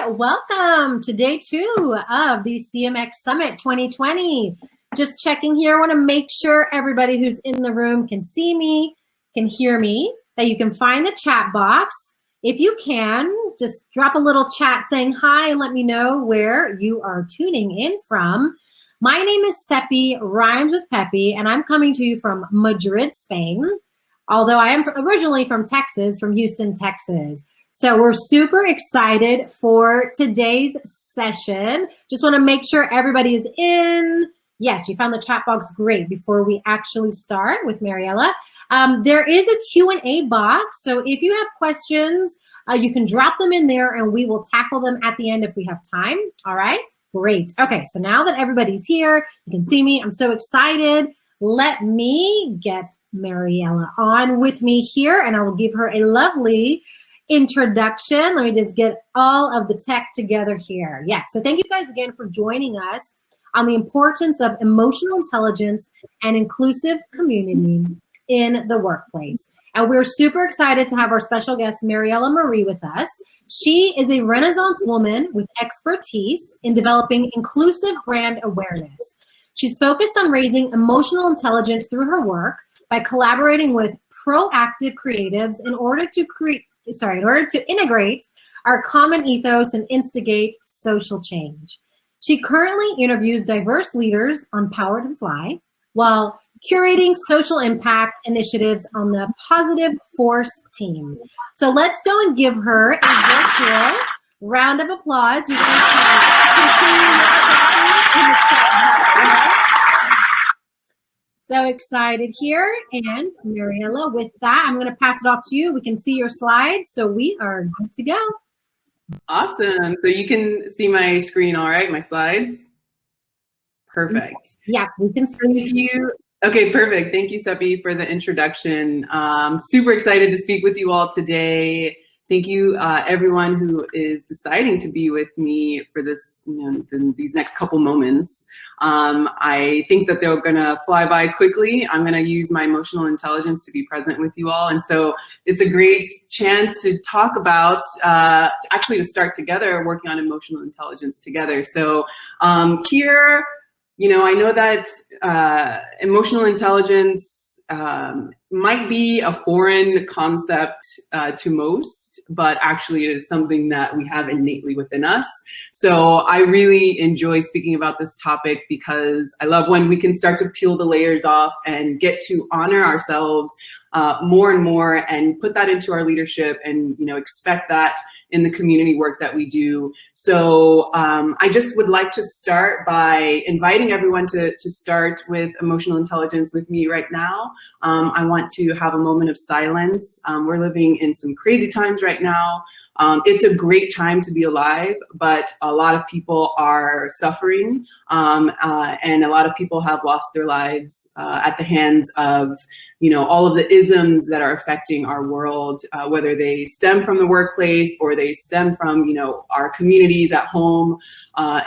Welcome to day 2 of the CMX Summit 2020. Just checking here. I want to make sure everybody who's in the room can see me, can hear me, that you can find the chat box. If you can, just drop a little chat saying hi and let me know where you are tuning in from. My name is Seppi, rhymes with Peppy, and I'm coming to you from Madrid, Spain, although I am originally from Texas, from Houston, Texas. So we're super excited for today's session. Just want to make sure everybody is in. Yes, you found the chat box. Great. Before we actually start with Maryella, there is a Q&A box. So if you have questions, you can drop them in there and we will tackle them at the end if we have time. All right, great. Okay, so now that everybody's here, you can see me. I'm so excited. Let me get Maryella on with me here and I will give her a lovely introduction. Let me just get all of the tech together here. Yes, so thank you guys again for joining us on the importance of emotional intelligence and inclusive community in the workplace. And we're super excited to have our special guest, Maryella Marie, with us. She is a Renaissance woman with expertise in developing inclusive brand awareness. She's focused on raising emotional intelligence through her work by collaborating with proactive creatives in order to integrate our common ethos and instigate social change. She currently interviews diverse leaders on PowerToFly while curating social impact initiatives on the Positive Force team. So let's go and give her a virtual round of applause. You can continue in the chat box. So excited here. And Maryella, with that, I'm going to pass it off to you. We can see your slides, so we are good to go. Awesome. So you can see my screen all right, my slides? Perfect. Yeah, we can see. Thank you. Okay, perfect. Thank you, Seppi, for the introduction. Super excited to speak with you all today. Thank you, everyone who is deciding to be with me for this, these next couple moments. I think that they're gonna fly by quickly. I'm gonna use my emotional intelligence to be present with you all. And so it's a great chance to talk about, actually to start together working on emotional intelligence together. So here, I know that emotional intelligence might be a foreign concept to most, but actually it is something that we have innately within us. So I really enjoy speaking about this topic because I love when we can start to peel the layers off and get to honor ourselves more and more and put that into our leadership and expect that in the community work that we do. So I just would like to start by inviting everyone to start with emotional intelligence with me right now. I want to have a moment of silence. We're living in some crazy times right now. It's a great time to be alive, but a lot of people are suffering and a lot of people have lost their lives at the hands of all of the isms that are affecting our world, whether they stem from the workplace or they stem from our communities at home,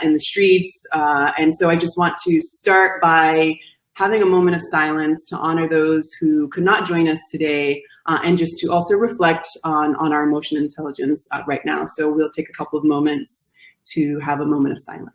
in the streets. And so I just want to start by having a moment of silence to honor those who could not join us today, and just to also reflect on our emotional intelligence right now. So we'll take a couple of moments to have a moment of silence.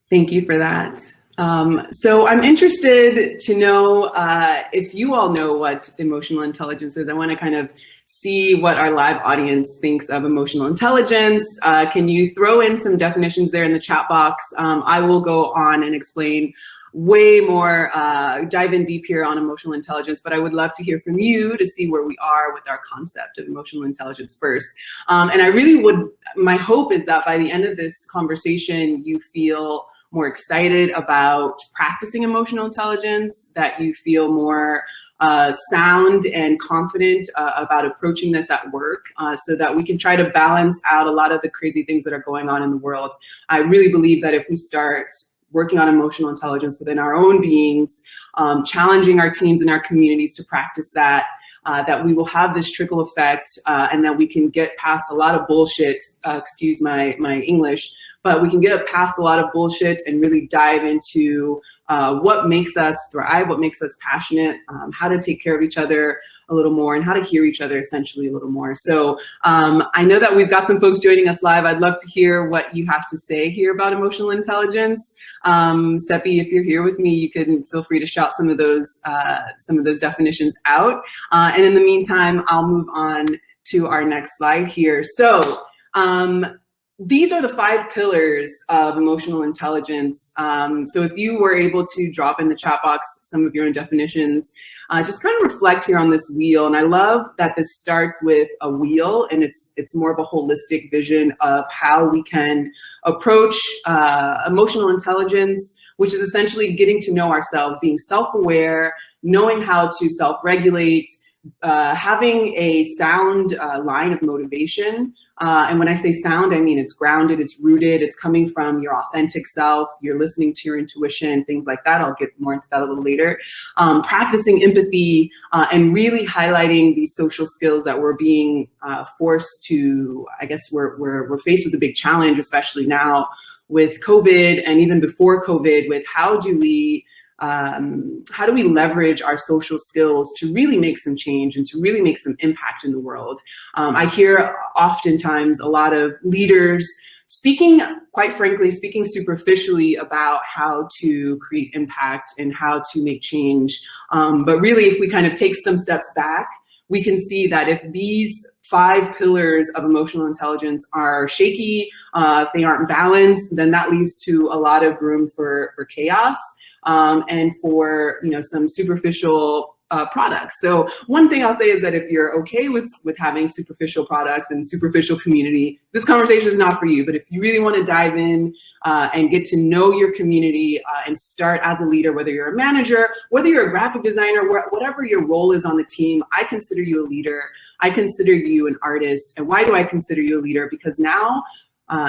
Thank you for that. So I'm interested to know if you all know what emotional intelligence is. I want to kind of see what our live audience thinks of emotional intelligence. Can you throw in some definitions there in the chat box? I will go on and explain way more, dive in deep here on emotional intelligence, but I would love to hear from you to see where we are with our concept of emotional intelligence first. And I really would, my hope is that by the end of this conversation, you feel more excited about practicing emotional intelligence, that you feel more sound and confident about approaching this at work, so that we can try to balance out a lot of the crazy things that are going on in the world. I really believe that if we start working on emotional intelligence within our own beings, challenging our teams and our communities to practice that, that we will have this trickle effect, and that we can get past a lot of bullshit, excuse my English, but we can get past a lot of bullshit and really dive into what makes us thrive, what makes us passionate, how to take care of each other a little more, and how to hear each other essentially a little more. So I know that we've got some folks joining us live. I'd love to hear what you have to say here about emotional intelligence. Seppi, if you're here with me, you can feel free to shout some of those definitions out. And in the meantime, I'll move on to our next slide here. So these are the 5 pillars of emotional intelligence. So if you were able to drop in the chat box some of your own definitions, just kind of reflect here on this wheel. And I love that this starts with a wheel, and it's more of a holistic vision of how we can approach emotional intelligence, which is essentially getting to know ourselves, being self-aware, knowing how to self-regulate, having a sound line of motivation. And when I say sound, I mean it's grounded, it's rooted, it's coming from your authentic self, you're listening to your intuition, things like that. I'll get more into that a little later. Practicing empathy and really highlighting these social skills that we're being forced to, I guess we're faced with a big challenge, especially now with COVID and even before COVID, with how do we leverage our social skills to really make some change and to really make some impact in the world? I hear oftentimes a lot of leaders speaking, quite frankly, speaking superficially about how to create impact and how to make change. But really, if we kind of take some steps back, we can see that if these 5 pillars of emotional intelligence are shaky, if they aren't balanced, then that leads to a lot of room for chaos. And for some superficial products. So one thing I'll say is that if you're okay with having superficial products and superficial community, this conversation is not for you. But if you really want to dive in and get to know your community and start as a leader, whether you're a manager, whether you're a graphic designer, whatever your role is on the team, I consider you a leader. I consider you an artist. And why do I consider you a leader? Because now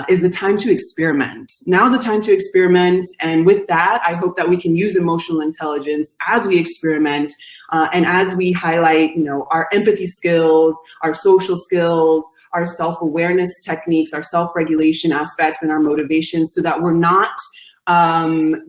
is the time to experiment. Now's the time to experiment. And with that, I hope that we can use emotional intelligence as we experiment and as we highlight, our empathy skills, our social skills, our self-awareness techniques, our self-regulation aspects, and our motivation, so that we're not allowing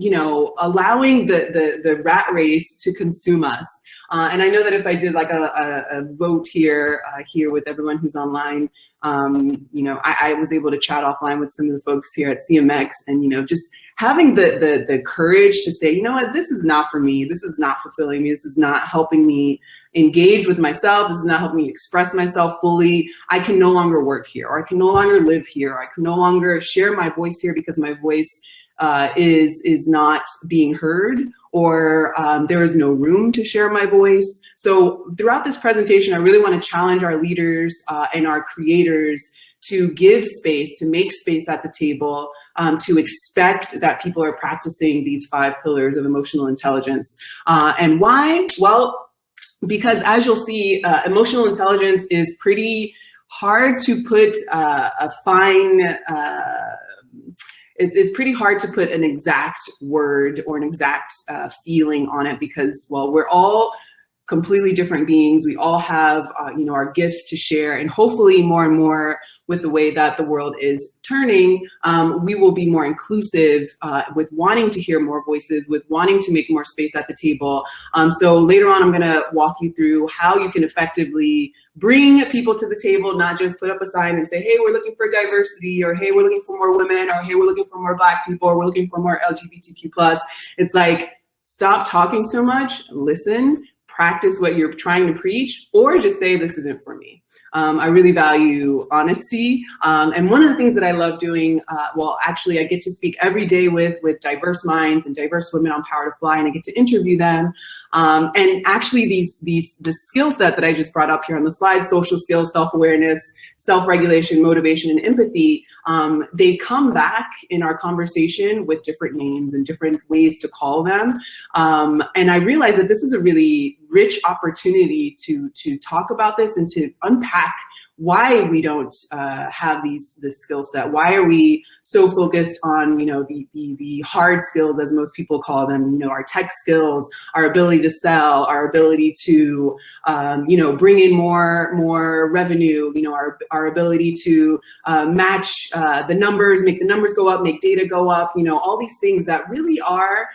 the rat race to consume us. And I know that if I did like a vote here with everyone who's online, I was able to chat offline with some of the folks here at CMX, and just having the courage to say, you know what, this is not for me. This is not fulfilling me. This is not helping me engage with myself. This is not helping me express myself fully. I can no longer work here, or I can no longer live here. Or I can no longer share my voice here because my voice is not being heard, or there is no room to share my voice. So throughout this presentation, I really want to challenge our leaders and our creators to give space, to make space at the table, to expect that people are practicing these 5 pillars of emotional intelligence. And why? Well, because as you'll see, emotional intelligence is pretty hard to put a fine, it's pretty hard to put an exact word or an exact feeling on it, because, well, we're all completely different beings. We all have, our gifts to share, and hopefully more and more with the way that the world is turning, we will be more inclusive with wanting to hear more voices, with wanting to make more space at the table. So later on, I'm gonna walk you through how you can effectively bring people to the table, not just put up a sign and say, hey, we're looking for diversity, or hey, we're looking for more women, or hey, we're looking for more Black people, or we're looking for more LGBTQ+. It's like, stop talking so much, listen, practice what you're trying to preach, or just say, this isn't for me. I really value honesty. And one of the things that I love doing, well, actually I get to speak every day with diverse minds and diverse women on PowerToFly, and I get to interview them. And actually the skill set that I just brought up here on the slide, social skills, self-awareness, self-regulation, motivation, and empathy, they come back in our conversation with different names and different ways to call them. And I realize that this is a really rich opportunity to talk about this and to unpack why we don't have this skill set. Why are we so focused on, the hard skills, as most people call them, our tech skills, our ability to sell, our ability to, bring in more revenue, our ability to match the numbers, make the numbers go up, make data go up, all these things that really are,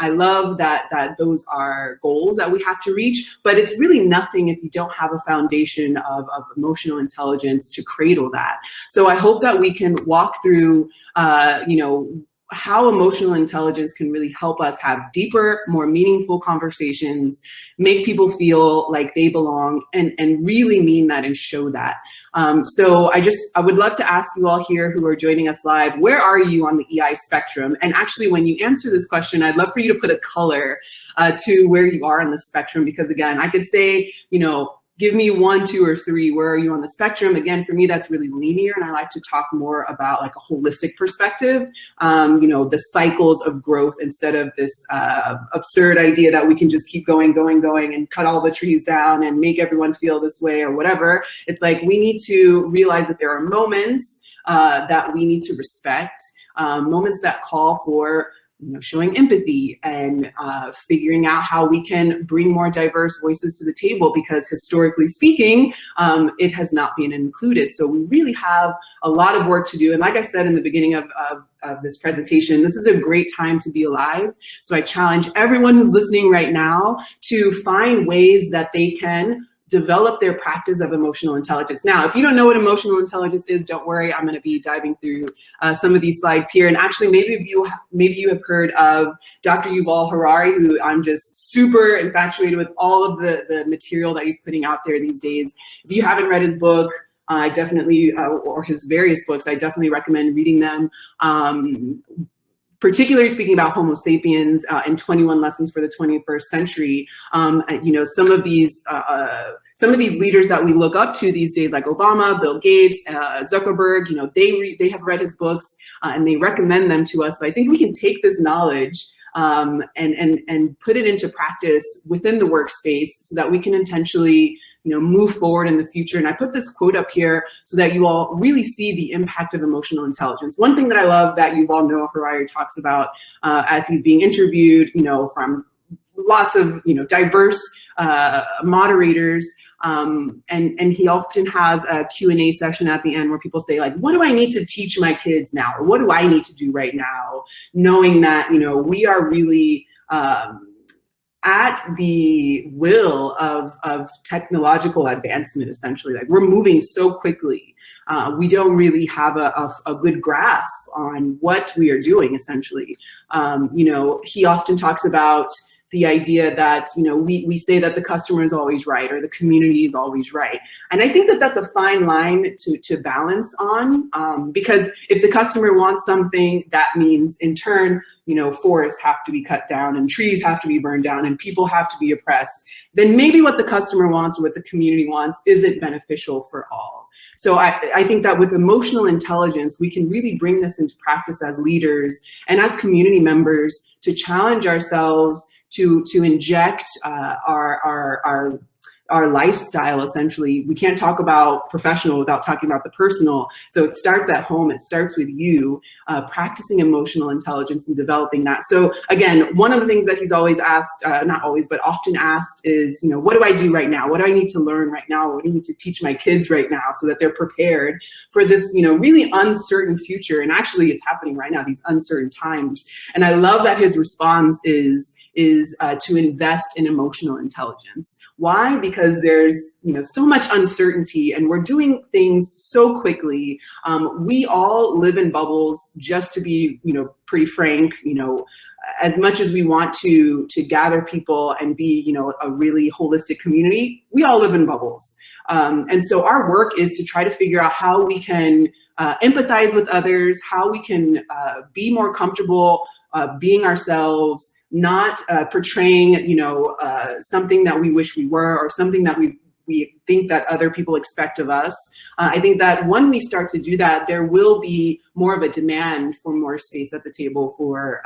I love that those are goals that we have to reach, but it's really nothing if you don't have a foundation of emotional intelligence to cradle that. So I hope that we can walk through, how emotional intelligence can really help us have deeper, more meaningful conversations, make people feel like they belong, and really mean that and show that. So I would love to ask you all here who are joining us live, where are you on the EI spectrum? And actually, when you answer this question, I'd love for you to put a color to where you are on the spectrum, because again, I could say, give me 1, 2, or 3. Where are you on the spectrum? Again, for me, that's really linear, and I like to talk more about like a holistic perspective, the cycles of growth instead of this absurd idea that we can just keep going and cut all the trees down and make everyone feel this way or whatever. It's like we need to realize that there are moments that we need to respect, moments that call for showing empathy and figuring out how we can bring more diverse voices to the table, because historically speaking, it has not been included. So we really have a lot of work to do. And like I said in the beginning of this presentation, this is a great time to be alive. So I challenge everyone who's listening right now to find ways that they can develop their practice of emotional intelligence. Now, if you don't know what emotional intelligence is, don't worry. I'm going to be diving through some of these slides here. And actually, maybe you have heard of Dr. Yuval Harari, who I'm just super infatuated with all of the material that he's putting out there these days. If you haven't read his book, I definitely, or his various books, I definitely recommend reading them. Particularly speaking about Homo sapiens and 21 lessons for the 21st century, some of these leaders that we look up to these days, like Obama, Bill Gates, Zuckerberg, they have read his books and they recommend them to us. So I think we can take this knowledge and put it into practice within the workspace so that we can intentionally move forward in the future. And I put this quote up here so that you all really see the impact of emotional intelligence. One thing that I love that Yuval Harari talks about as he's being interviewed, from lots of diverse moderators, and he often has a Q&A session at the end where people say, like, what do I need to teach my kids now, or what do I need to do right now, knowing that we are really at the will of technological advancement, essentially. Like, we're moving so quickly. We don't really have a good grasp on what we are doing, essentially. He often talks about the idea that, we say that the customer is always right or the community is always right. And I think that that's a fine line to balance on, because if the customer wants something, that means in turn, forests have to be cut down and trees have to be burned down and people have to be oppressed. Then maybe what the customer wants or what the community wants isn't beneficial for all. So I think that with emotional intelligence, we can really bring this into practice as leaders and as community members to challenge ourselves to inject our lifestyle, essentially. We can't talk about professional without talking about the personal. So it starts at home. It starts with you practicing emotional intelligence and developing that. So again, one of the things that he's always asked, not always, but often asked is, what do I do right now? What do I need to learn right now? What do I need to teach my kids right now so that they're prepared for this, really uncertain future? And actually it's happening right now, these uncertain times. And I love that his response is to invest in emotional intelligence. Why? Because there's so much uncertainty and we're doing things so quickly. We all live in bubbles, just to be pretty frank. As much as we want to gather people and be a really holistic community, we all live in bubbles. And so our work is to try to figure out how we can empathize with others, how we can be more comfortable being ourselves, not portraying, something that we wish we were or something that we we think that other people expect of us. I think that when we start to do that, there will be more of a demand for more space at the table for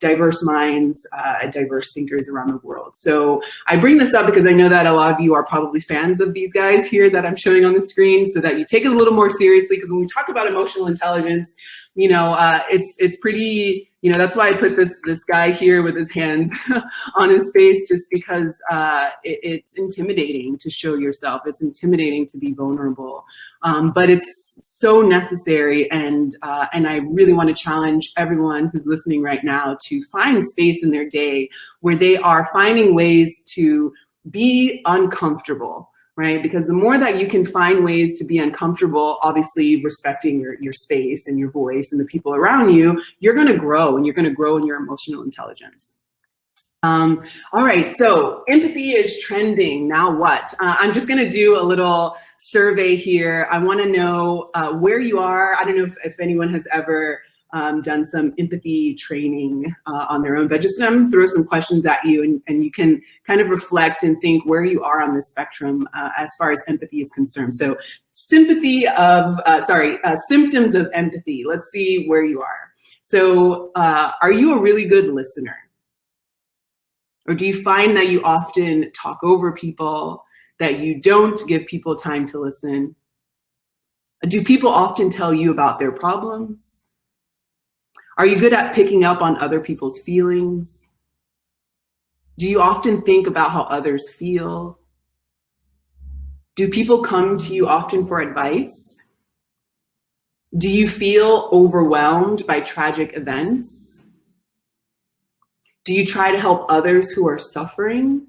diverse minds, diverse thinkers around the world. So I bring this up because I know that a lot of you are probably fans of these guys here that I'm showing on the screen, so that you take it a little more seriously, because when we talk about emotional intelligence, you know, it's pretty, you know, that's why I put this guy here with his hands on his face, just because it's intimidating to show yourself. It's intimidating to be vulnerable, but it's so necessary. And I really want to challenge everyone who's listening right now to find space in their day where they are finding ways to be uncomfortable. Right? Because the more that you can find ways to be uncomfortable, obviously respecting your space and your voice and the people around you, you're going to grow, and you're going to grow in your emotional intelligence. All right, so empathy is trending. Now what? I'm just going to do a little survey here. I want to know where you are. I don't know if anyone has ever done some empathy training on their own, but just I'm gonna throw some questions at you, and you can kind of reflect and think where you are on the spectrum as far as empathy is concerned. So symptoms of empathy. Let's see where you are. So are you a really good listener? Or do you find that you often talk over people, that you don't give people time to listen? Do people often tell you about their problems? Are you good at picking up on other people's feelings? Do you often think about how others feel? Do people come to you often for advice? Do you feel overwhelmed by tragic events? Do you try to help others who are suffering?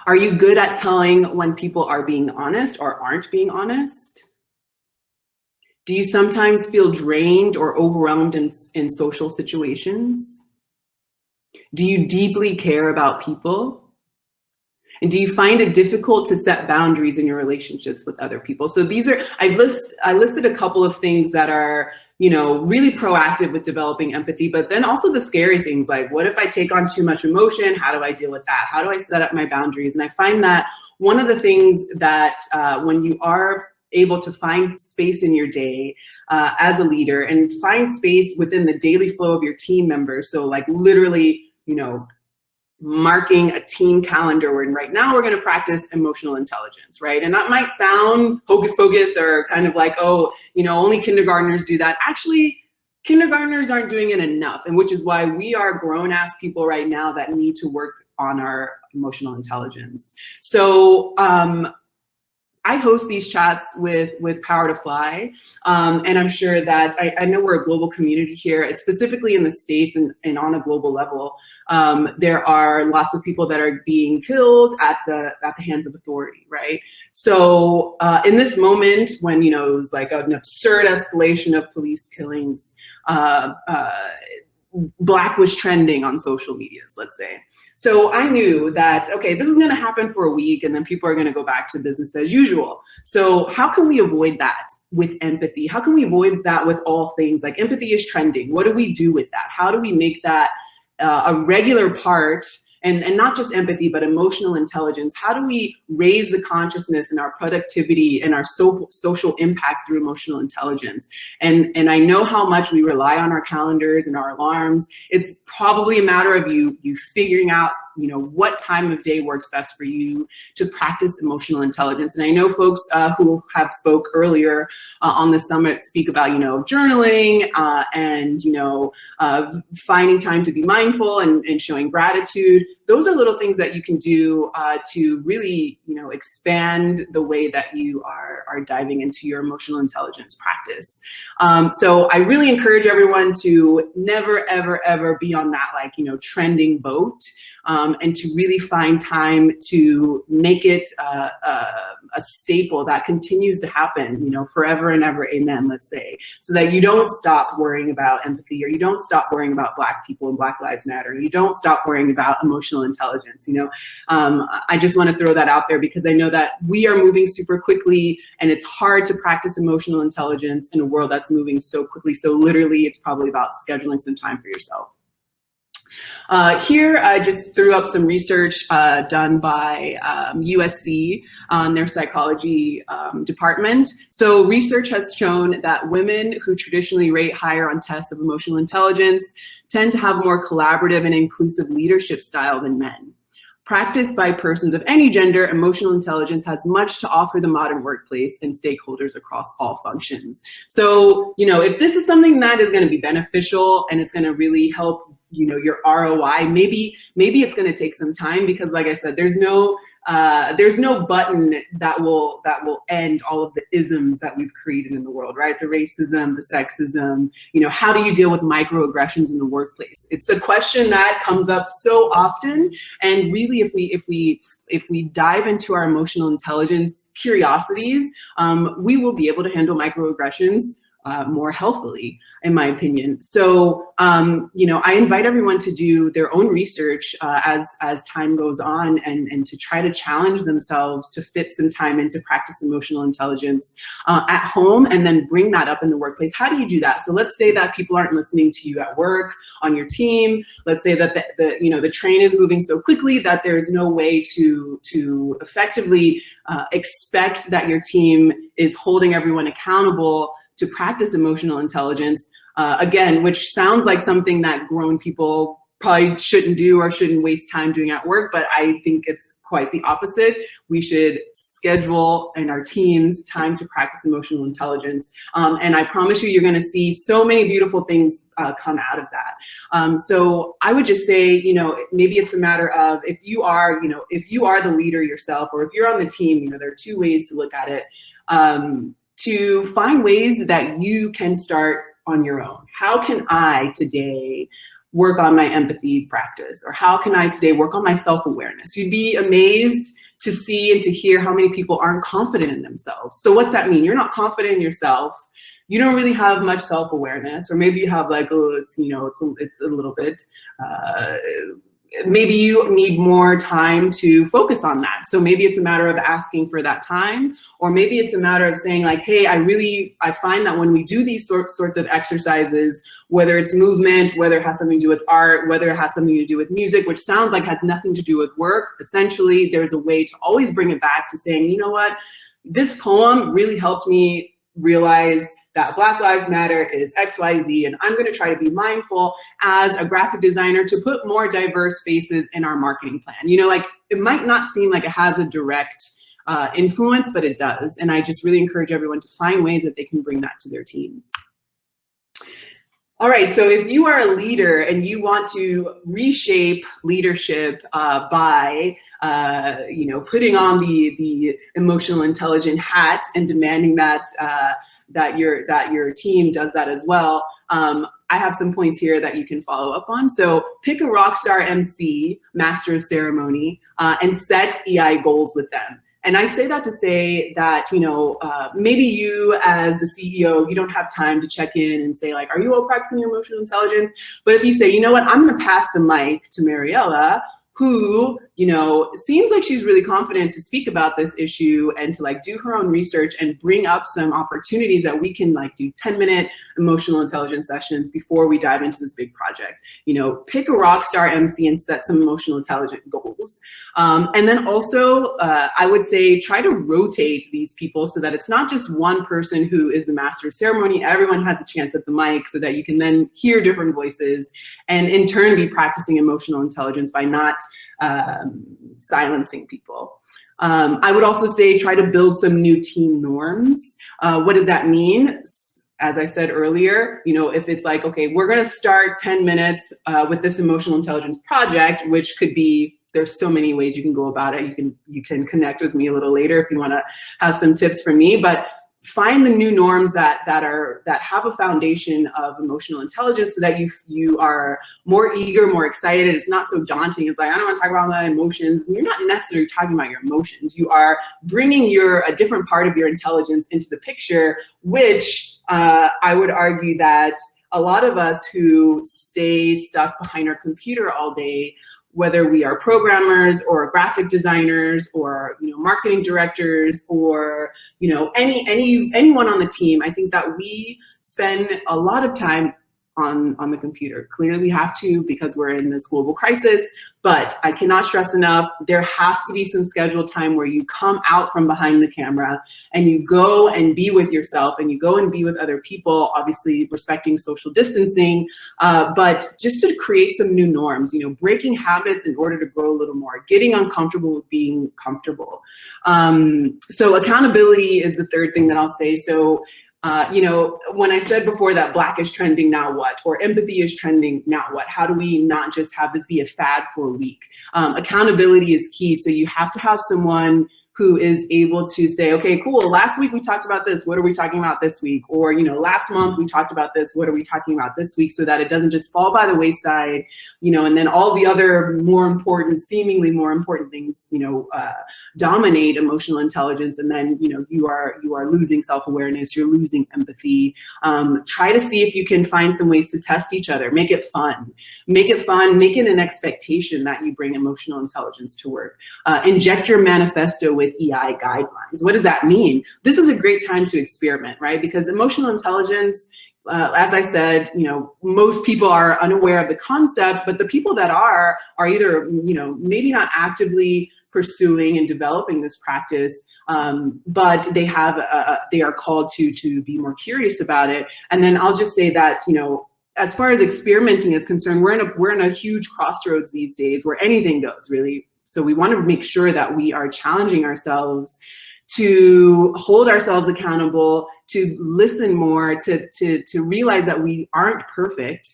Are you good at telling when people are being honest or aren't being honest? Do you sometimes feel drained or overwhelmed in social situations? Do you deeply care about people? And do you find it difficult to set boundaries in your relationships with other people? So these are, I listed a couple of things that are, you know, really proactive with developing empathy, but then also the scary things like, what if I take on too much emotion? How do I deal with that? How do I set up my boundaries? And I find that one of the things that when you are able to find space in your day as a leader and find space within the daily flow of your team members. So like literally, you know, marking a team calendar where right now we're going to practice emotional intelligence, right? And that might sound hocus pocus or kind of like, oh, you know, only kindergartners do that. Actually, kindergartners aren't doing it enough, and which is why we are grown-ass people right now that need to work on our emotional intelligence. So I host these chats with PowerToFly, and I'm sure that I know we're a global community here, specifically in the States and on a global level. There are lots of people that are being killed at the hands of authority, right? So in this moment, when you know it was like an absurd escalation of police killings, Black was trending on social medias, let's say. So I knew that, okay, this is going to happen for a week and then people are going to go back to business as usual. So how can we avoid that with empathy? How can we avoid that with all things? Like empathy is trending. What do we do with that? How do we make that a regular part? And not just empathy, but emotional intelligence. How do we raise the consciousness and our productivity and our social impact through emotional intelligence? And I know how much we rely on our calendars and our alarms. It's probably a matter of you figuring out, you know, what time of day works best for you to practice emotional intelligence. And I know folks who have spoke earlier on the summit speak about, you know, journaling and, you know, finding time to be mindful and showing gratitude. Those are little things that you can do to really, you know, expand the way that you are diving into your emotional intelligence practice. So I really encourage everyone to never, ever, ever be on that, like, you know, trending boat. And to really find time to make it a staple that continues to happen, you know, forever and ever, amen, let's say, so that you don't stop worrying about empathy, or you don't stop worrying about Black people and Black Lives Matter, and you don't stop worrying about emotional intelligence, you know. I just want to throw that out there because I know that we are moving super quickly and it's hard to practice emotional intelligence in a world that's moving so quickly. So literally, it's probably about scheduling some time for yourself. Here, I just threw up some research done by USC on their psychology department. So research has shown that women who traditionally rate higher on tests of emotional intelligence tend to have a more collaborative and inclusive leadership style than men. Practiced by persons of any gender, emotional intelligence has much to offer the modern workplace and stakeholders across all functions. So, if this is something that is going to be beneficial and it's going to really help, your ROI, maybe it's going to take some time, because like I said, there's no button that will end all of the isms that we've created in the world, right? The racism, the sexism, how do you deal with microaggressions in the workplace? It's a question that comes up so often. And really, if we dive into our emotional intelligence curiosities, we will be able to handle microaggressions more healthily, in my opinion. So, I invite everyone to do their own research as time goes on, and to try to challenge themselves to fit some time into practice emotional intelligence at home, and then bring that up in the workplace. How do you do that? So let's say that people aren't listening to you at work, on your team. Let's say that the train is moving so quickly that there's no way to effectively expect that your team is holding everyone accountable to practice emotional intelligence, again, which sounds like something that grown people probably shouldn't do or shouldn't waste time doing at work, but I think it's quite the opposite. We should schedule in our teams time to practice emotional intelligence. And I promise you're gonna see so many beautiful things come out of that. So I would just say, maybe it's a matter of, if you are the leader yourself, or if you're on the team, there are two ways to look at it. To find ways that you can start on your own. How can I today work on my empathy practice? Or how can I today work on my self-awareness? You'd be amazed to see and to hear how many people aren't confident in themselves. So what's that mean? You're not confident in yourself. You don't really have much self-awareness, or maybe you have like, it's a little bit, maybe you need more time to focus on that. So maybe it's a matter of asking for that time, or maybe it's a matter of saying like, hey, I find that when we do these sorts of exercises, whether it's movement, whether it has something to do with art, whether it has something to do with music, which sounds like has nothing to do with work, essentially there's a way to always bring it back to saying, you know what, this poem really helped me realize that Black Lives Matter is XYZ, and I'm gonna try to be mindful as a graphic designer to put more diverse faces in our marketing plan. It might not seem like it has a direct influence, but it does. And I just really encourage everyone to find ways that they can bring that to their teams. All right, so if you are a leader and you want to reshape leadership by putting on the emotional intelligent hat and demanding that that your team does that as well, I have some points here that you can follow up on. So pick a rock star MC, master of ceremony, and set EI goals with them. And I say that to say that, maybe you as the CEO, you don't have time to check in and say like, are you all practicing your emotional intelligence? But if you say, you know what, I'm gonna pass the mic to Maryella, who, seems like she's really confident to speak about this issue and to like do her own research and bring up some opportunities that we can like do 10-minute emotional intelligence sessions before we dive into this big project. Pick a rock star MC and set some emotional intelligence goals. And then also, I would say try to rotate these people so that it's not just one person who is the master of ceremony. Everyone has a chance at the mic so that you can then hear different voices and in turn be practicing emotional intelligence by not silencing people. I would also say try to build some new team norms. What does that mean? As I said earlier, if it's like, okay, we're gonna start 10 minutes with this emotional intelligence project, which could be, there's so many ways you can go about it. You can connect with me a little later if you wanna have some tips from me, but find the new norms that have a foundation of emotional intelligence so that you are more eager, more excited. It's not so daunting. It's like, I don't want to talk about my emotions. And you're not necessarily talking about your emotions. You are bringing a different part of your intelligence into the picture, which I would argue that a lot of us who stay stuck behind our computer all day, whether we are programmers or graphic designers or marketing directors or anyone on the team, I think that we spend a lot of time on the computer. Clearly we have to, because we're in this global crisis, but I cannot stress enough, there has to be some scheduled time where you come out from behind the camera and you go and be with yourself and you go and be with other people, obviously respecting social distancing, but just to create some new norms, you know, breaking habits in order to grow a little more, getting uncomfortable with being comfortable. So accountability is the third thing that I'll say. So you know, when I said before that Black is trending, now what? Or empathy is trending, now what? How do we not just have this be a fad for a week? Accountability is key. So you have to have someone who is able to say, okay, cool, last week we talked about this, what are we talking about this week? Or, you know, last month we talked about this, what are we talking about this week? So that it doesn't just fall by the wayside, you know, and then all the other more important, seemingly more important things, you know, dominate emotional intelligence. And then, you know, you are losing self-awareness, you're losing empathy. Try to see if you can find some ways to test each other, make it fun, make it an expectation that you bring emotional intelligence to work. Inject your manifesto with EI guidelines. What does that mean? This is a great time to experiment, right? Because emotional intelligence, as I said, you know, most people are unaware of the concept, but the people that are either, you know, maybe not actively pursuing and developing this practice, but they are called to be more curious about it. And then I'll just say that, you know, as far as experimenting is concerned, we're in a huge crossroads these days where anything goes, really. So we want to make sure that we are challenging ourselves to hold ourselves accountable, to listen more, to realize that we aren't perfect.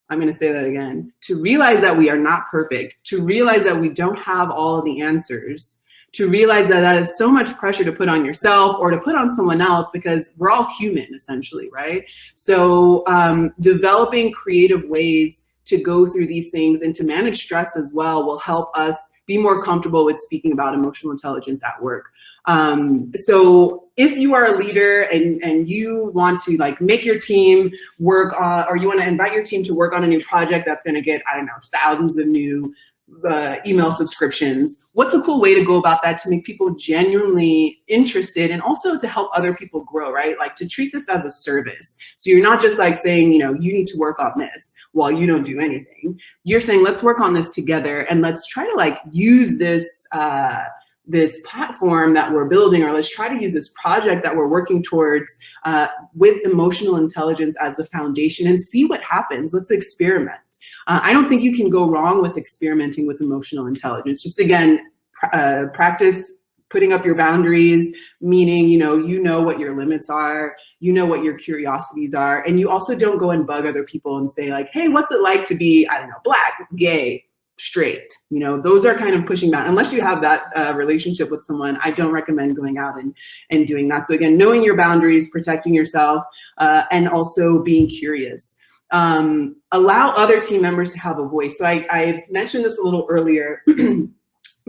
I'm going to say that again, to realize that we are not perfect, to realize that we don't have all of the answers, to realize that that is so much pressure to put on yourself or to put on someone else, because we're all human essentially, right? So developing creative ways to go through these things and to manage stress as well will help us be more comfortable with speaking about emotional intelligence at work. So if you are a leader and you want to like make your team work on, or you want to invite your team to work on a new project that's going to get, I don't know, thousands of new email subscriptions, what's a cool way to go about that to make people genuinely interested and also to help other people grow, right? Like to treat this as a service. So you're not just like saying, you know, you need to work on this while you don't do anything. You're saying, let's work on this together and let's try to like use this this platform that we're building, or let's try to use this project that we're working towards with emotional intelligence as the foundation and see what happens. Let's experiment. I don't think you can go wrong with experimenting with emotional intelligence. Just again, practice putting up your boundaries, meaning, you know what your limits are, you know what your curiosities are, and you also don't go and bug other people and say like, hey, what's it like to be, I don't know, Black, gay, straight? You know, those are kind of pushing back. Unless you have that relationship with someone, I don't recommend going out and doing that. So again, knowing your boundaries, protecting yourself, and also being curious. Allow other team members to have a voice. So I mentioned this a little earlier.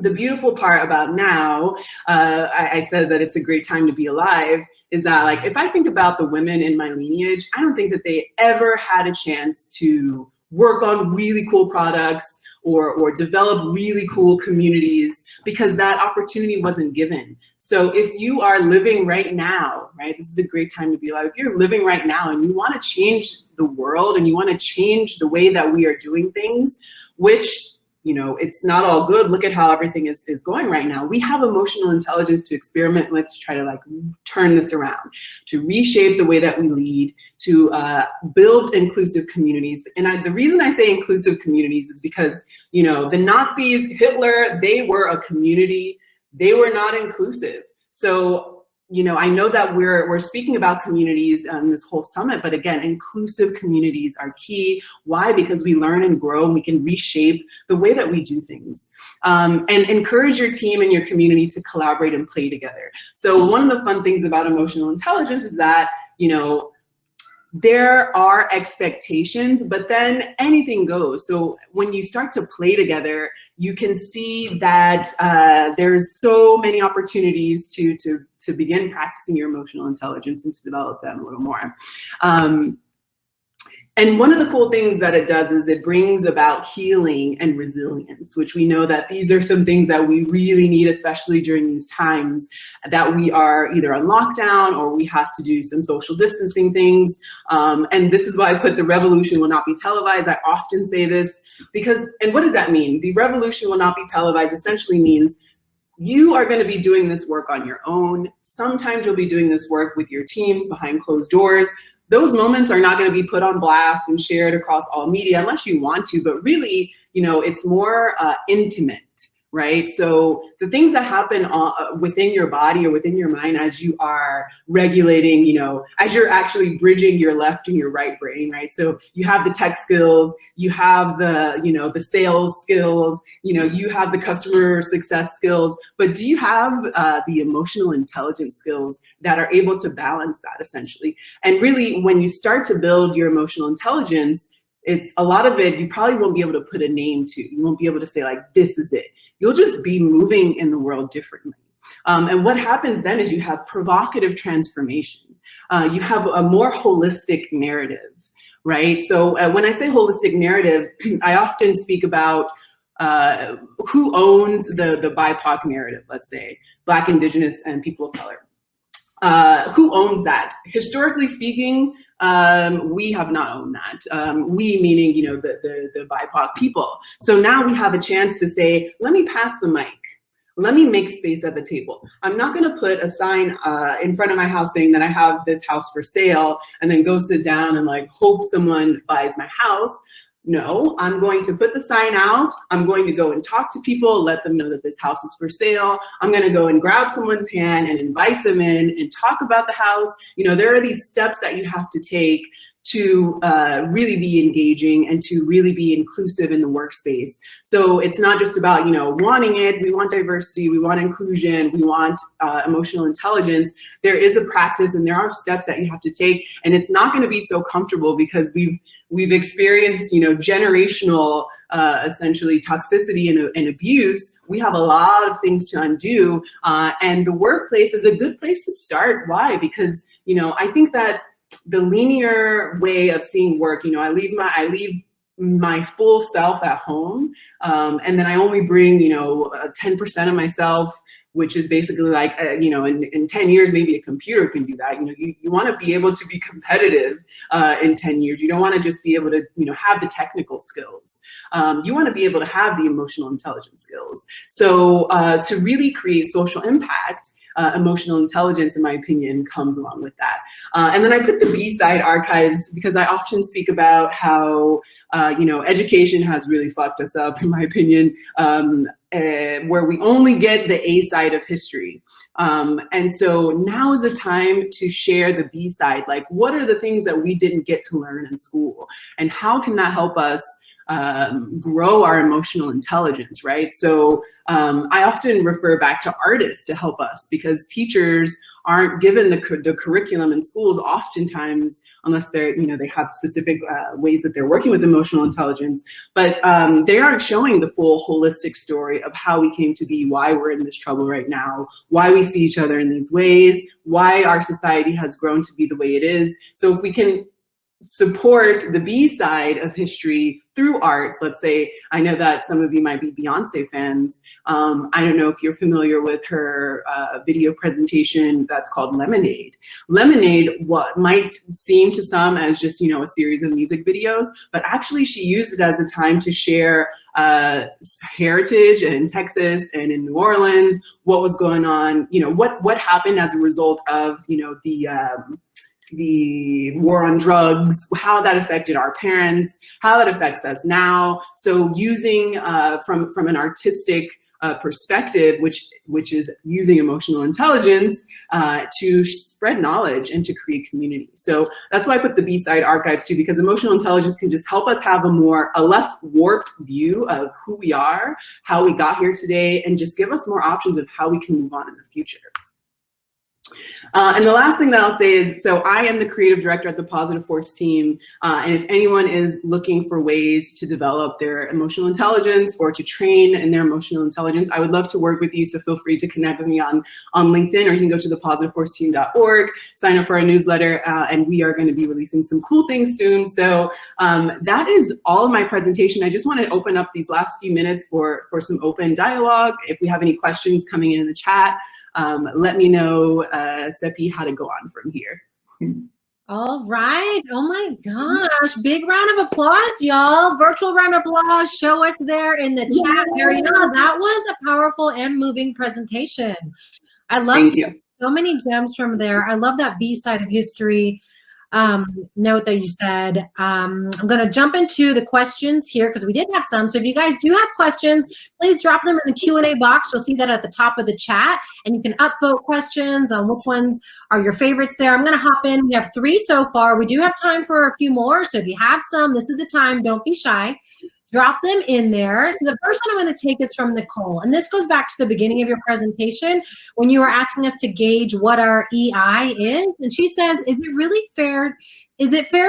The beautiful part about now, I said that it's a great time to be alive, is that like, if I think about the women in my lineage, I don't think that they ever had a chance to work on really cool products or develop really cool communities, because that opportunity wasn't given. So if you are living right now, right, this is a great time to be alive. If you're living right now and you want to change the world and you want to change the way that we are doing things, which, you know, it's not all good. Look at how everything is going right now. We have emotional intelligence to experiment with, to try to like turn this around, to reshape the way that we lead, to build inclusive communities. And the reason I say inclusive communities is because, you know, the Nazis, Hitler, they were a community. They were not inclusive. So, you know, I know that we're speaking about communities in this whole summit, but again, inclusive communities are key. Why? Because we learn and grow and we can reshape the way that we do things. And encourage your team and your community to collaborate and play together. So one of the fun things about emotional intelligence is that, you know, there are expectations, but then anything goes. So when you start to play together, you can see that there's so many opportunities to begin practicing your emotional intelligence and to develop them a little more. And one of the cool things that it does is it brings about healing and resilience, which we know that these are some things that we really need, especially during these times that we are either on lockdown or we have to do some social distancing things. And this is why I put the revolution will not be televised. I often say this because, and what does that mean? The revolution will not be televised essentially means you are going to be doing this work on your own. Sometimes you'll be doing this work with your teams behind closed doors. Those moments are not going to be put on blast and shared across all media unless you want to, but really, you know, it's more intimate, right? So the things that happen within your body or within your mind as you are regulating, you know, as you're actually bridging your left and your right brain, right? So you have the tech skills, you have the, you know, the sales skills, you know, you have the customer success skills, but do you have the emotional intelligence skills that are able to balance that essentially? And really, when you start to build your emotional intelligence, it's a lot of it, you probably won't be able to put a name to. You won't be able to say like, this is it. You'll just be moving in the world differently. And what happens then is you have provocative transformation. You have a more holistic narrative, right? So when I say holistic narrative, I often speak about who owns the BIPOC narrative, let's say, Black, Indigenous, and people of color. Who owns that? Historically speaking, we have not owned that. We meaning, you know, the BIPOC people. So now we have a chance to say, let me pass the mic. Let me make space at the table. I'm not going to put a sign in front of my house saying that I have this house for sale and then go sit down and like hope someone buys my house. No, I'm going to put the sign out. I'm going to go and talk to people, let them know that this house is for sale. I'm going to go and grab someone's hand and invite them in and talk about the house. You know, there are these steps that you have to take to really be engaging and to really be inclusive in the workspace. So it's not just about, you know, wanting it. We want diversity, we want inclusion, we want emotional intelligence. There is a practice and there are steps that you have to take, and it's not going to be so comfortable because we've experienced, you know, generational essentially toxicity and abuse. We have a lot of things to undo, and the workplace is a good place to start. Why? Because, you know, I think that the linear way of seeing work, you know, I leave my full self at home, and then I only bring, you know, 10% of myself, which is basically like, you know, in 10 years, maybe a computer can do that. You know, you want to be able to be competitive in 10 years. You don't want to just be able to, you know, have the technical skills. You want to be able to have the emotional intelligence skills. So to really create social impact, emotional intelligence, in my opinion, comes along with that. And then I put the B-side archives because I often speak about how, you know, education has really fucked us up, in my opinion, where we only get the A side of history. And so now is the time to share the B side. Like, what are the things that we didn't get to learn in school? And how can that help us grow our emotional intelligence, right? So I often refer back to artists to help us because teachers aren't given the curriculum in schools oftentimes, unless they're, you know, they have specific ways that they're working with emotional intelligence, but they aren't showing the full holistic story of how we came to be, why we're in this trouble right now, why we see each other in these ways, why our society has grown to be the way it is. So if we can support the B side of history through arts, let's say, I know that some of you might be Beyonce fans. I don't know if you're familiar with her video presentation that's called Lemonade. Lemonade, what might seem to some as just, you know, a series of music videos, but actually she used it as a time to share heritage in Texas and in New Orleans, what was going on, you know, what happened as a result of, you know, the war on drugs, how that affected our parents, how that affects us now. So using from an artistic perspective, which is using emotional intelligence to spread knowledge and to create community. So that's why I put the B-side archives too, because emotional intelligence can just help us have a less warped view of who we are, how we got here today, and just give us more options of how we can move on in the future. And the last thing that I'll say is, so I am the creative director at the Positive Force team. And if anyone is looking for ways to develop their emotional intelligence or to train in their emotional intelligence, I would love to work with you. So feel free to connect with me on LinkedIn, or you can go to thepositiveforceteam.org, sign up for our newsletter, and we are going to be releasing some cool things soon. So that is all of my presentation. I just want to open up these last few minutes for some open dialogue. If we have any questions coming in the chat, let me know, Seppi, how to go on from here. All right. Oh my gosh. Big round of applause, y'all. Virtual round of applause. Show us there in the chat. Maryella, that was a powerful and moving presentation. I love so many gems from there. I love that B side of history note that you said. I'm going to jump into the questions here because we did have some. So if you guys do have questions, please drop them in the Q&A box. You'll see that at the top of the chat, and you can upvote questions on which ones are your favorites there. I'm going to hop in. We have 3 so far. We do have time for a few more. So if you have some, this is the time. Don't be shy. Drop them in there. So the first one I'm going to take is from Nicole. And this goes back to the beginning of your presentation when you were asking us to gauge what our EI is. And she says, is it fair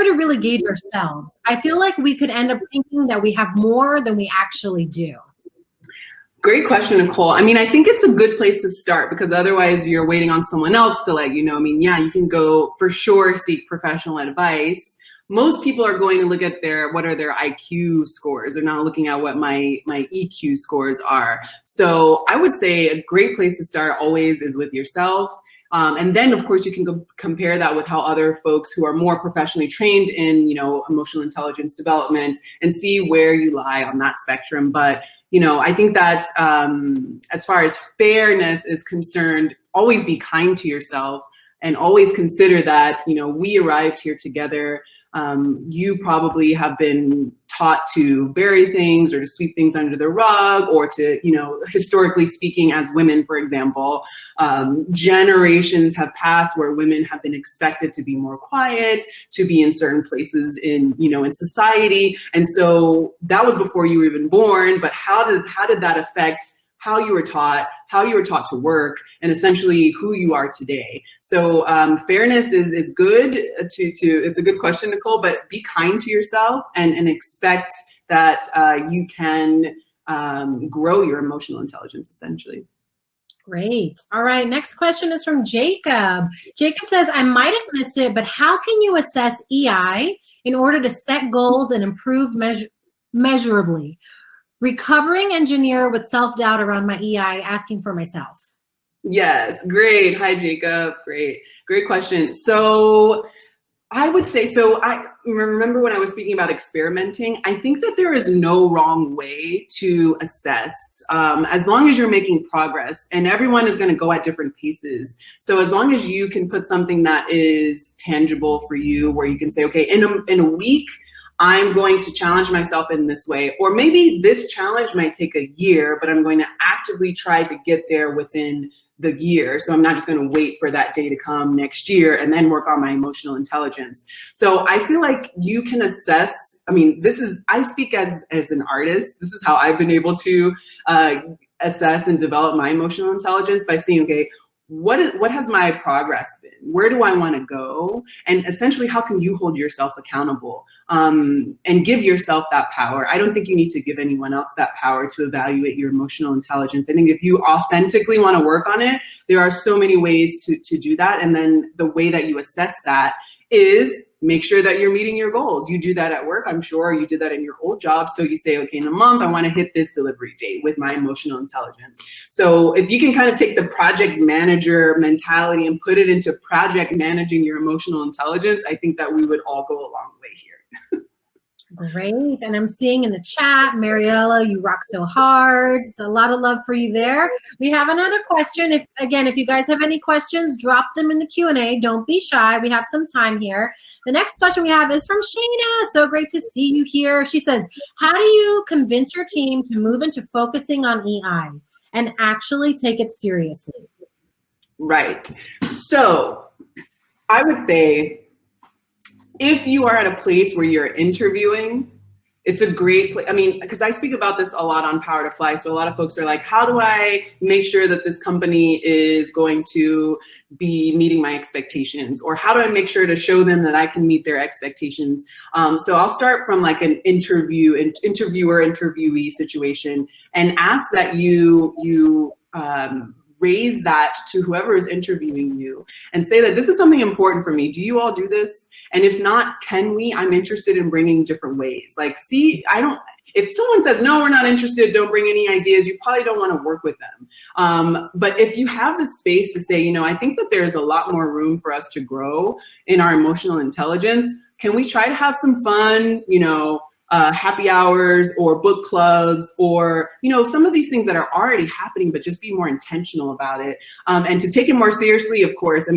to really gauge ourselves? I feel like we could end up thinking that we have more than we actually do. Great question, Nicole. I mean, I think it's a good place to start, because otherwise you're waiting on someone else to let you know. I mean, yeah, you can go for sure seek professional advice. Most people are going to look at what are their IQ scores. They're not looking at what my EQ scores are. So I would say a great place to start always is with yourself. And then, of course, you can compare that with how other folks who are more professionally trained in, emotional intelligence development, and see where you lie on that spectrum. But, I think that as far as fairness is concerned, always be kind to yourself, and always consider that, we arrived here together. You probably have been taught to bury things or to sweep things under the rug, or to, historically speaking, as women, for example, generations have passed where women have been expected to be more quiet, to be in certain places in society. And so that was before you were even born. But how did that affect how you were taught to work, and essentially who you are today? So fairness is good it's a good question, Nicole, but be kind to yourself and expect that you can grow your emotional intelligence, essentially. Great. All right, next question is from Jacob. Jacob says, I might have missed it, but how can you assess EI in order to set goals and improve measurably? Recovering engineer with self-doubt around my EI, asking for myself. Yes, great. Hi, Jacob. Great question. So I would say, I remember when I was speaking about experimenting, I think that there is no wrong way to assess, as long as you're making progress, and everyone is going to go at different paces. So as long as you can put something that is tangible for you, where you can say, okay, in a week, I'm going to challenge myself in this way, or maybe this challenge might take a year, but I'm going to actively try to get there within the year. So I'm not just going to wait for that day to come next year and then work on my emotional intelligence. So I feel like you can assess, I speak as an artist. This is how I've been able to assess and develop my emotional intelligence, by seeing, okay, what has my progress been? Where do I want to go? And essentially, how can you hold yourself accountable and give yourself that power? I don't think you need to give anyone else that power to evaluate your emotional intelligence. I think if you authentically want to work on it, there are so many ways to do that. And then the way that you assess that is make sure that you're meeting your goals. You do that at work, I'm sure. You did that in your old job. So you say, okay, in a month, I want to hit this delivery date with my emotional intelligence. So if you can kind of take the project manager mentality and put it into project managing your emotional intelligence, I think that we would all go a long way here. Great. And I'm seeing in the chat, Maryella, you rock so hard. So a lot of love for you there. We have another question. If you guys have any questions, drop them in the Q&A. Don't be shy. We have some time here. The next question we have is from Sheena. So great to see you here. She says, how do you convince your team to move into focusing on EI and actually take it seriously? Right. So I would say, if you are at a place where you're interviewing, It's a great place. I mean, because I speak about this a lot on PowerToFly. So a lot of folks are like, how do I make sure that this company is going to be meeting my expectations? Or how do I make sure to show them that I can meet their expectations? So I'll start from like an interviewer-interviewee situation and ask that you raise that to whoever is interviewing you and say that this is something important for me. Do you all do this? And if not, can we? I'm interested in bringing different ways. Like, see, if someone says, no, we're not interested, don't bring any ideas, you probably don't want to work with them. But if you have the space to say, I think that there's a lot more room for us to grow in our emotional intelligence, can we try to have some fun, happy hours or book clubs or, some of these things that are already happening, but just be more intentional about it. And to take it more seriously, of course,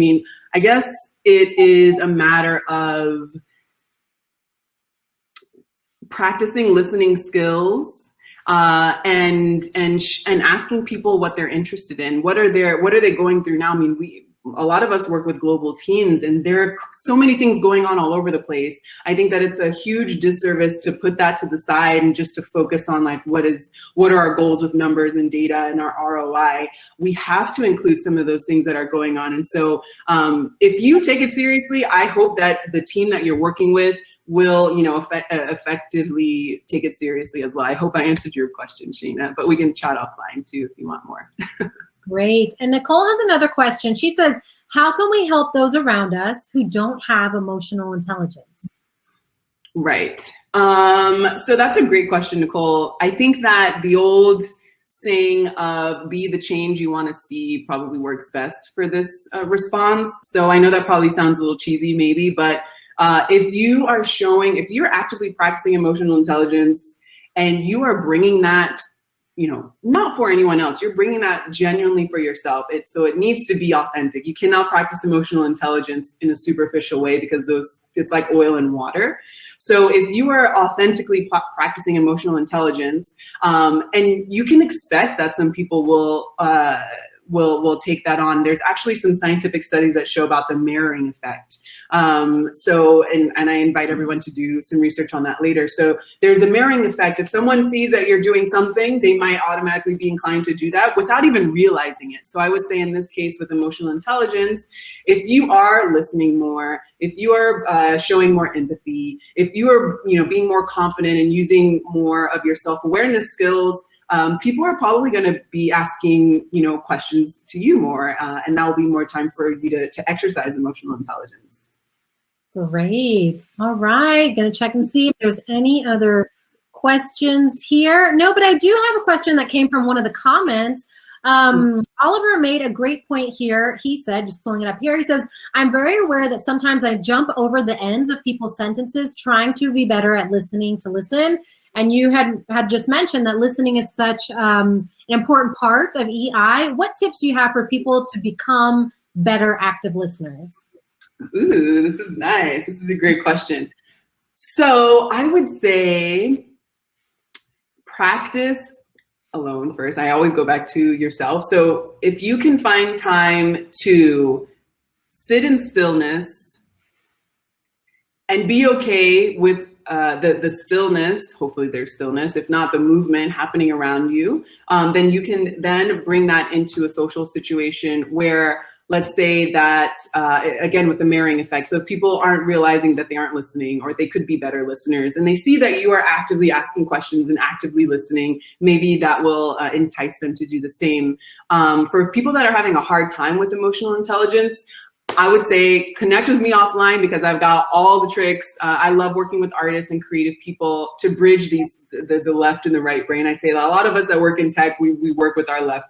I guess it is a matter of practicing listening skills and asking people what they're interested in. What are they going through now? A lot of us work with global teams and there are so many things going on all over the place. I think that it's a huge disservice to put that to the side and just to focus on like, what are our goals with numbers and data and our ROI. We have to include some of those things that are going on. And so if you take it seriously, I hope that the team that you're working with will, effectively take it seriously as well. I hope I answered your question, Sheena, but we can chat offline too if you want more. Great. And Nicole has another question. She says, how can we help those around us who don't have emotional intelligence? Right. So that's a great question, Nicole. I think that the old saying of be the change you want to see probably works best for this response. So I know that probably sounds a little cheesy maybe, but if you're actively practicing emotional intelligence and you are bringing that not for anyone else, you're bringing that genuinely for yourself. So it needs to be authentic. You cannot practice emotional intelligence in a superficial way because it's like oil and water. So if you are authentically practicing emotional intelligence, and you can expect that some people will take that on. There's actually some scientific studies that show about the mirroring effect. And I invite everyone to do some research on that later. So there's a mirroring effect. If someone sees that you're doing something, they might automatically be inclined to do that without even realizing it. So I would say in this case with emotional intelligence, if you are listening more, if you are showing more empathy, if you are being more confident and using more of your self-awareness skills, people are probably going to be asking, questions to you more, and that will be more time for you to exercise emotional intelligence. Great. All right. Going to check and see if there's any other questions here. No, but I do have a question that came from one of the comments. Oliver made a great point here. He said, just pulling it up here, he says, I'm very aware that sometimes I jump over the ends of people's sentences trying to be better at listening to listen. And you had just mentioned that listening is such an important part of EI. What tips do you have for people to become better active listeners? Ooh, this is nice. This is a great question. So I would say practice alone first. I always go back to yourself. So if you can find time to sit in stillness and be okay with the stillness, hopefully there's stillness, if not the movement happening around you, then you can then bring that into a social situation where, let's say that, again, with the mirroring effect, so if people aren't realizing that they aren't listening or they could be better listeners and they see that you are actively asking questions and actively listening, maybe that will entice them to do the same. For people that are having a hard time with emotional intelligence, I would say connect with me offline because I've got all the tricks. I love working with artists and creative people to bridge the left and the right brain. I say that a lot of us that work in tech, we work with our left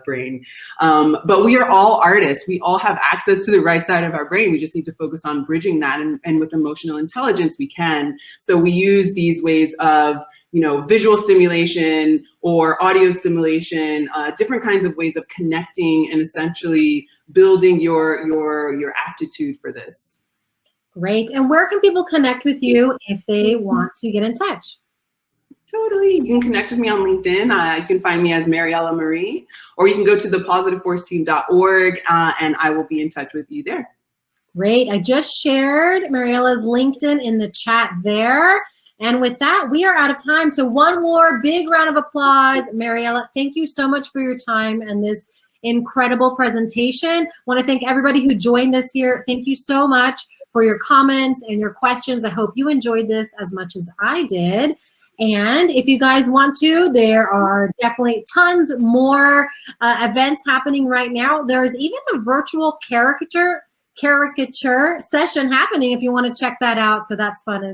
brain. But we are all artists. We all have access to the right side of our brain. We just need to focus on bridging that. And with emotional intelligence, we can. So we use these ways of visual stimulation or audio stimulation, different kinds of ways of connecting and essentially building your aptitude for this. Great. And where can people connect with you if they want to get in touch? Totally. You can connect with me on LinkedIn. You can find me as Maryella Marie, or you can go to thepositiveforceteam.org and I will be in touch with you there. Great. I just shared Mariella's LinkedIn in the chat there. And with that, we are out of time. So one more big round of applause. Maryella, thank you so much for your time and this incredible presentation. I want to thank everybody who joined us here. Thank you so much for your comments and your questions. I hope you enjoyed this as much as I did. And if you guys want to, there are definitely tons more events happening right now. There's even a virtual caricature session happening if you want to check that out. So that's fun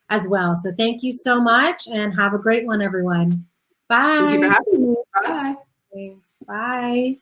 as well. So thank you so much and have a great one, everyone. Bye. Thank you for having me. Bye. Thanks. Bye.